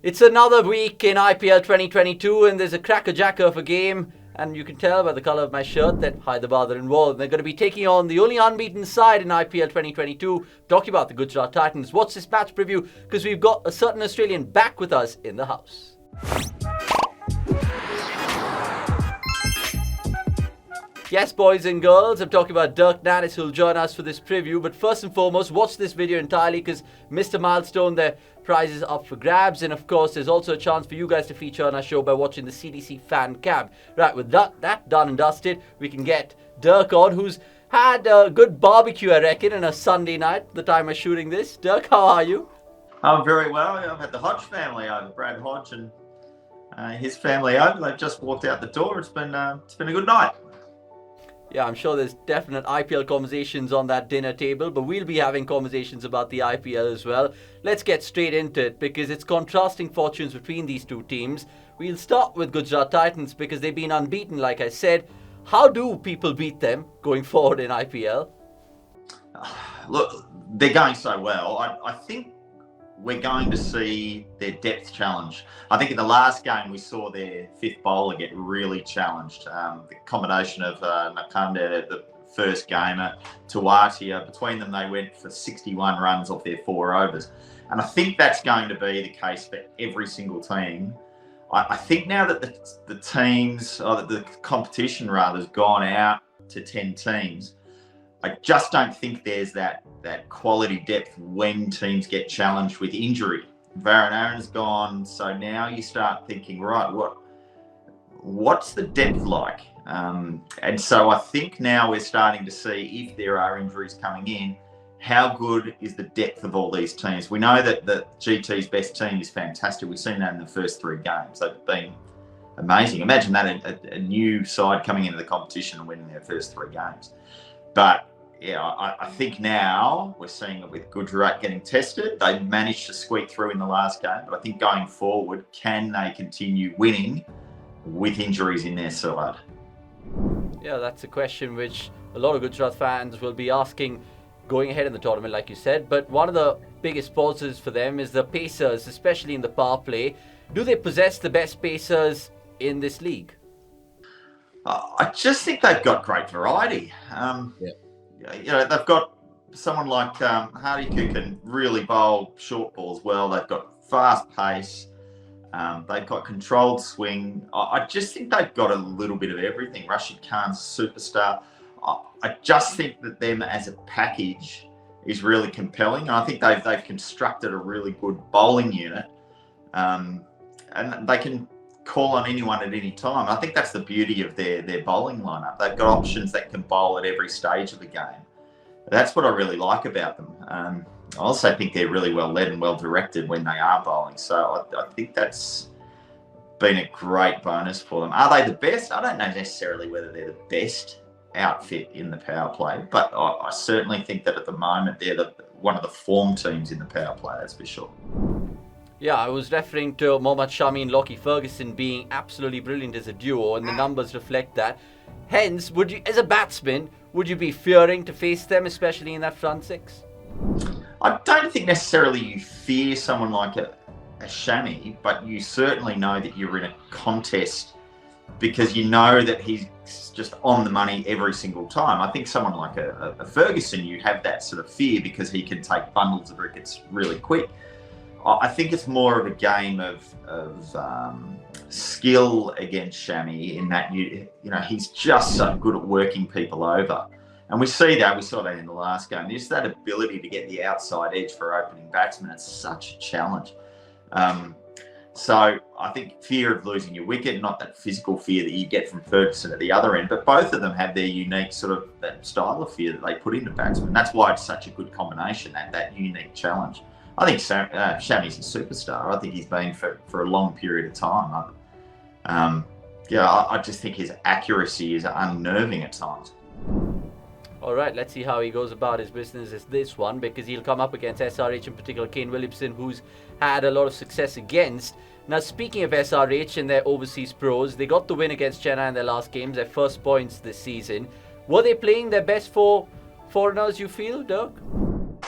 It's another week in IPL 2022 and there's a crackerjacker of a game, and you can tell by the colour of my shirt that Hyderabad are involved. They're going to be taking on the only unbeaten side in IPL 2022, talking about the Gujarat Titans. What's this match preview? Because we've got a certain Australian back with us in the house. Yes, boys and girls, I'm talking about Dirk Nannes, who'll join us for this preview. But first and foremost, watch this video entirely because Mr. Milestone, their prize is up for grabs. And of course, there's also a chance for you guys to feature on our show by watching the CDC fan cam. Right, with that done and dusted, we can get Dirk on, who's had a good barbecue, I reckon, on a Sunday night, the time of shooting this. Dirk, how are you? I'm very well. I've had the Hodge family over, Brad Hodge and his family over. They've just walked out the door. It's been a good night. Yeah, I'm sure there's definite IPL conversations on that dinner table, but we'll be having conversations about the IPL as well. Let's get straight into it because it's contrasting fortunes between these two teams. We'll start with Gujarat Titans because they've been unbeaten, like I said. How do people beat them going forward in IPL? Look, they're going so well. I think we're going to see their depth challenge. I think in the last game we saw their fifth bowler get really challenged. The combination of Nakanda, the first gamer, Tawatia, between them they went for 61 runs off their 4 overs. And I think that's going to be the case for every single team. I think now that the teams, or the competition rather, has gone out to 10 teams, I just don't think there's that quality depth when teams get challenged with injury. Varun Aaron's gone, so now you start thinking, right, what's the depth like? And so I think now we're starting to see, if there are injuries coming in, how good is the depth of all these teams? We know that the GT's best team is fantastic. We've seen that in the first 3 games. They've been amazing. Imagine that, a new side coming into the competition and winning their first 3 games. But yeah, I think now we're seeing it with Gujarat getting tested. They managed to squeak through in the last game, but I think going forward, can they continue winning with injuries in their side? Yeah, that's a question which a lot of Gujarat fans will be asking going ahead in the tournament, like you said. But one of the biggest positives for them is the pacers, especially in the power play. Do they possess the best pacers in this league? I just think they've got great variety. You know, they've got someone like Hardy who can really bowl short balls well. They've got fast pace. They've got controlled swing. I just think they've got a little bit of everything. Rashid Khan's a superstar. I just think that them as a package is really compelling. And I think they've constructed a really good bowling unit. And they can call on anyone at any time. I think that's the beauty of their bowling lineup. They've got options that can bowl at every stage of the game. That's what I really like about them. I also think they're really well led and well directed when they are bowling. So I think that's been a great bonus for them. Are they the best? I don't know necessarily whether they're the best outfit in the power play, but I certainly think that at the moment they're one of the form teams in the power play, that's for sure. Yeah, I was referring to Mohammad Shami and Lockie Ferguson being absolutely brilliant as a duo, and the numbers reflect that. Hence, would you, as a batsman, would you be fearing to face them, especially in that front 6? I don't think necessarily you fear someone like a Shami, but you certainly know that you're in a contest because you know that he's just on the money every single time. I think someone like a Ferguson, you have that sort of fear because he can take bundles of wickets really quick. I think it's more of a game of skill against Shami in that you know he's just so good at working people over, and we saw that in the last game. Just that ability to get the outside edge for opening batsmen. It's such a challenge. So I think fear of losing your wicket, not that physical fear that you get from Ferguson at the other end, but both of them have their unique sort of that style of fear that they put into batsmen. That's why it's such a good combination, that unique challenge. I think Shami's a superstar. I think he's been for a long period of time. I just think his accuracy is unnerving at times. All right, let's see how he goes about his business as this one, because he'll come up against SRH, in particular Kane Williamson, who's had a lot of success against. Now, speaking of SRH and their overseas pros, they got the win against Chennai in their last games, their first points this season. Were they playing their best for foreigners, you feel, Dirk?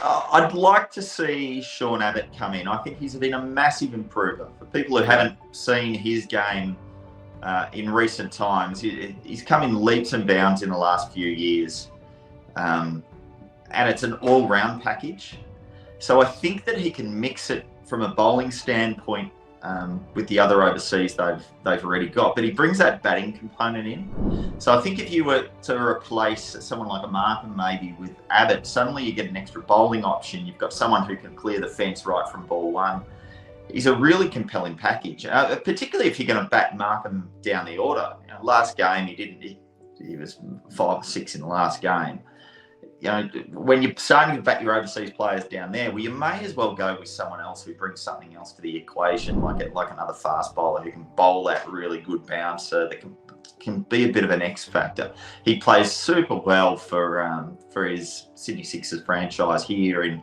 I'd like to see Sean Abbott come in. I think he's been a massive improver. For people who haven't seen his game in recent times, he's come in leaps and bounds in the last few years. And it's an all-round package. So I think that he can mix it from a bowling standpoint with the other overseas they've already got, but he brings that batting component in. So I think if you were to replace someone like a Markham maybe with Abbott, suddenly you get an extra bowling option. You've got someone who can clear the fence right from ball one. He's a really compelling package, particularly if you're going to bat Markham down the order. Last game he was 5 or 6 in the last game. When you're starting to bat your overseas players down there, well, you may as well go with someone else who brings something else to the equation, like another fast bowler who can bowl that really good bouncer that can be a bit of an X factor. He plays super well for his Sydney Sixers franchise here in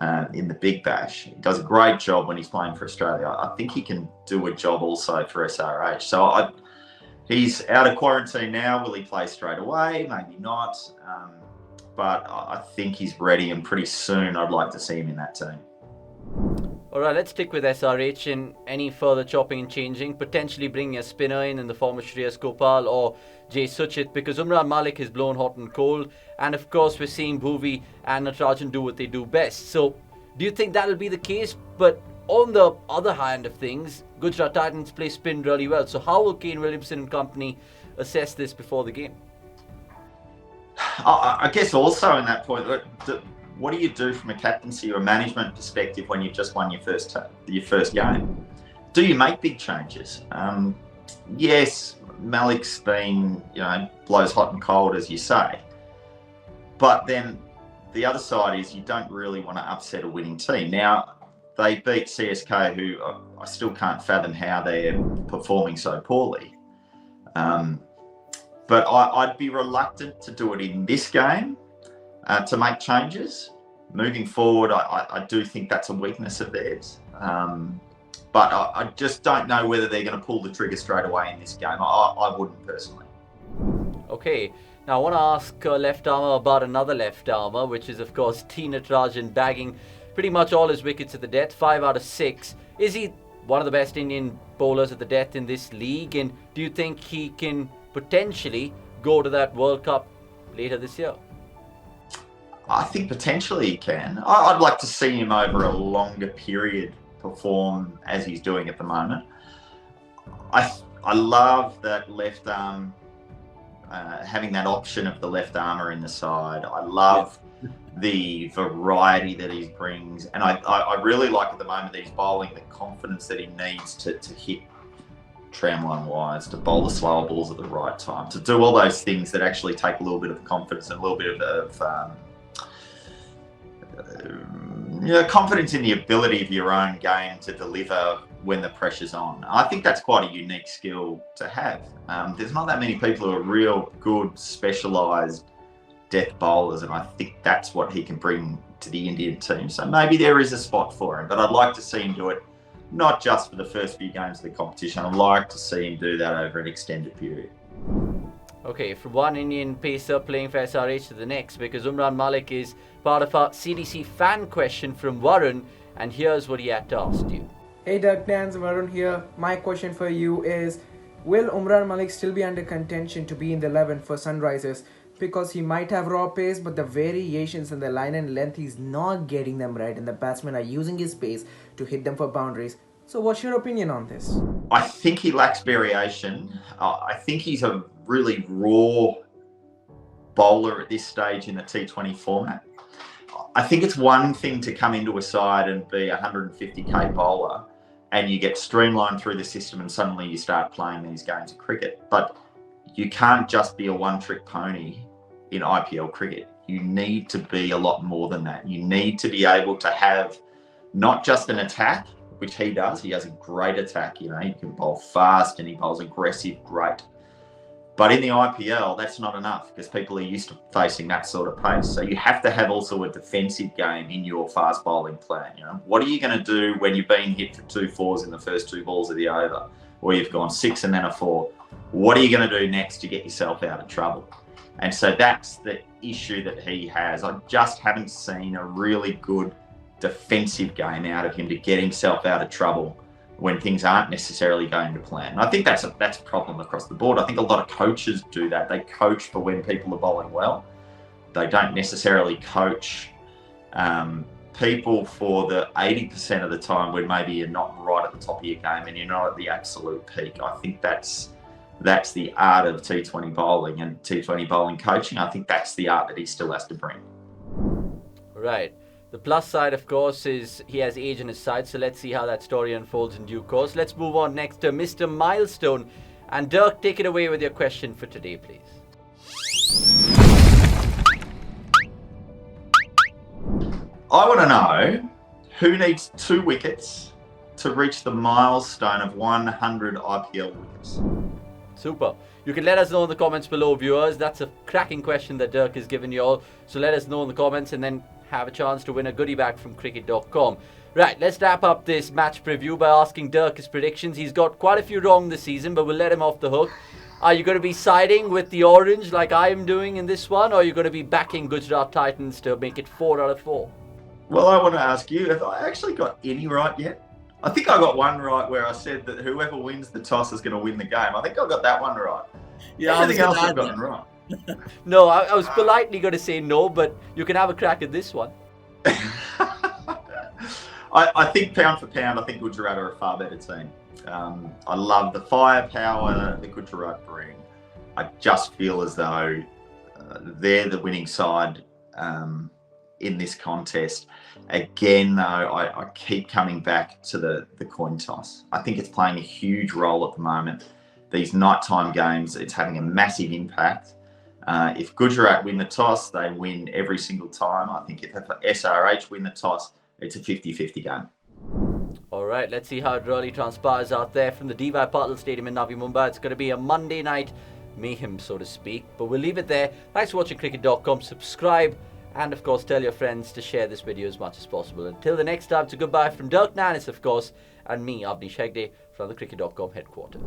the Big Bash. He does a great job when he's playing for Australia. I think he can do a job also for SRH. So he's out of quarantine now. Will he play straight away? Maybe not. But I think he's ready, and pretty soon I'd like to see him in that team. All right, let's stick with SRH and any further chopping and changing, potentially bringing a spinner in the form of Shreyas Gopal or Jay Suchit, because Umran Malik is blown hot and cold, and of course we're seeing Bhuvi and Natarajan do what they do best. So do you think that'll be the case? But on the other hand of things, Gujarat Titans play spin really well. So how will Kane Williamson and company assess this before the game? I guess also in that point, what do you do from a captaincy or a management perspective when you've just won your first game? Do you make big changes? Yes, Malik's been, blows hot and cold, as you say. But then the other side is you don't really want to upset a winning team. Now, they beat CSK, who I still can't fathom how they're performing so poorly. But I'd be reluctant to do it in this game to make changes. Moving forward, I do think that's a weakness of theirs. But I just don't know whether they're going to pull the trigger straight away in this game. I wouldn't personally. Okay, now I want to ask left armour about another left armour, which is of course T. Natarajan, bagging pretty much all his wickets at the death, 5 out of 6. Is he one of the best Indian bowlers at the death in this league? And do you think he can potentially go to that World Cup later this year? I think potentially he can. I'd like to see him over a longer period perform as he's doing at the moment. I love that left arm, having that option of the left armour in the side. I love the variety that he brings, and I really like at the moment that he's bowling the confidence that he needs to hit tramline wise, to bowl the slower balls at the right time, to do all those things that actually take a little bit of confidence and a little bit of confidence in the ability of your own game to deliver when the pressure's on. I think that's quite a unique skill to have. There's not that many people who are real good, specialised death bowlers, and I think that's what he can bring to the Indian team. So maybe there is a spot for him, but I'd like to see him do it not just for the first few games of the competition. I'd like to see him do that over an extended period. Okay, from one Indian pacer playing for SRH to the next, because Umran Malik is part of our CDC fan question from Varun, and here's what he had to ask you. Hey Dirk Nannes, Varun here. My question for you is, will Umran Malik still be under contention to be in the 11 for Sunrisers? Because he might have raw pace, but the variations in the line and length, he's not getting them right, and the batsmen are using his pace to hit them for boundaries. So what's your opinion on this? I think he lacks variation. I think he's a really raw bowler at this stage in the T20 format. I think it's one thing to come into a side and be a 150k bowler and you get streamlined through the system and suddenly you start playing these games of cricket. But you can't just be a one-trick pony in IPL cricket. You need to be a lot more than that. You need to be able to have not just an attack, which he does. He has a great attack. He can bowl fast and he bowls aggressive, great. But in the IPL, that's not enough because people are used to facing that sort of pace. So you have to have also a defensive game in your fast bowling plan. What are you going to do when you've been hit for 2 fours in the first 2 balls of the over, or you've gone 6 and then a 4? What are you going to do next to get yourself out of trouble? And so that's the issue that he has. I just haven't seen a really good defensive game out of him to get himself out of trouble when things aren't necessarily going to plan. And I think that's a problem across the board. I think a lot of coaches do that. They coach for when people are bowling well. They don't necessarily coach people for the 80% of the time when maybe you're not right at the top of your game and you're not at the absolute peak. I think that's the art of T20 bowling and T20 bowling coaching. I think that's the art that he still has to bring. Right. The plus side, of course, is he has age on his side, so let's see how that story unfolds in due course. Let's move on next to Mr. Milestone. And Dirk, take it away with your question for today, please. I want to know who needs 2 wickets to reach the milestone of 100 IPL wickets. Super. You can let us know in the comments below, viewers. That's a cracking question that Dirk has given you all. So let us know in the comments and then have a chance to win a goodie bag from cricket.com. Right, let's wrap up this match preview by asking Dirk his predictions. He's got quite a few wrong this season, but we'll let him off the hook. Are you going to be siding with the orange like I am doing in this one, or are you going to be backing Gujarat Titans to make it 4 out of 4? Well, I want to ask you, have I actually got any right yet? I think I got one right where I said that whoever wins the toss is going to win the game. I think I got that one right. Yeah, everything else I've gotten wrong. No, I was politely going to say no, but you can have a crack at this one. I think pound for pound, I think Gujarat are a far better team. I love the firepower that Gujarat bring. I just feel as though they're the winning side in this contest. Again, though, I keep coming back to the coin toss. I think it's playing a huge role at the moment. These nighttime games, it's having a massive impact. If Gujarat win the toss, they win every single time. I think if SRH win the toss, it's a 50-50 game. All right, let's see how it really transpires out there from the D.Y. Patil Stadium in Navi Mumbai. It's going to be a Monday night mayhem, so to speak. But we'll leave it there. Thanks for watching cricket.com. Subscribe. And, of course, tell your friends to share this video as much as possible. Until the next time, it's a goodbye from Dirk Nannes, of course, and me, Avnish Hegde, from the cricket.com headquarters.